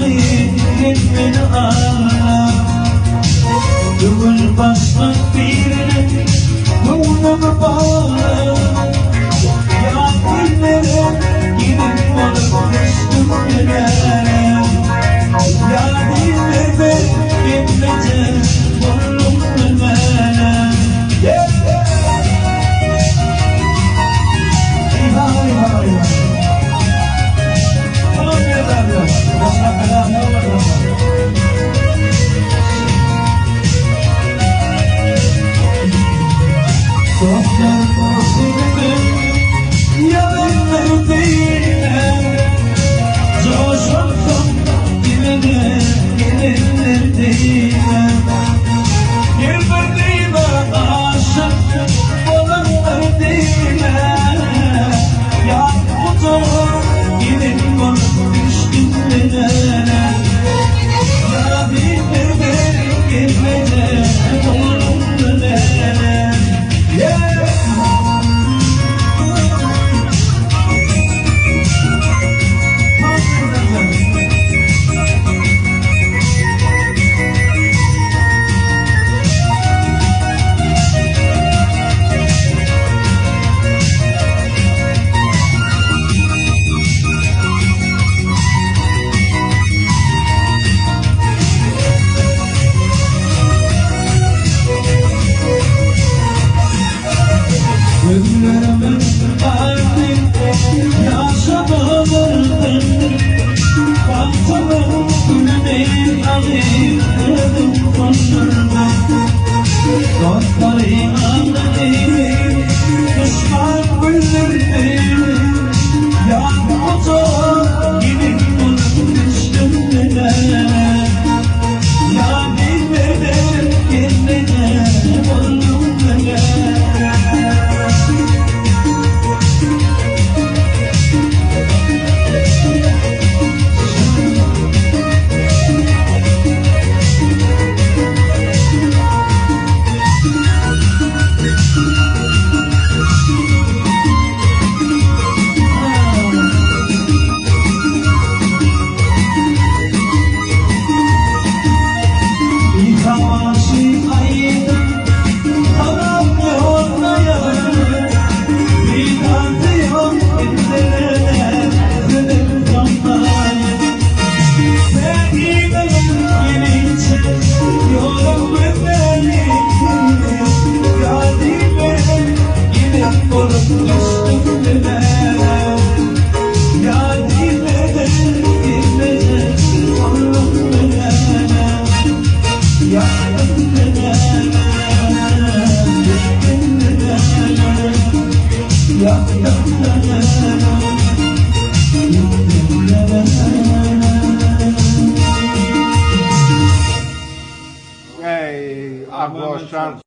gitmeni ağla. Dümür basmak birine Kullumu bağla. Ya dinlere gidip olup düştüm yine. Ya dinlere gitmece Kullum bilmene. Gözlerimin artık yaşamalardan Baktımın gülmeyi alayım konuşurdan Dostlarım anlayayım düşman bildirdim Ya motor gibi bulup düştüm neden Ya bilmeden gitmeden oldum neden Hey, I've lost chance.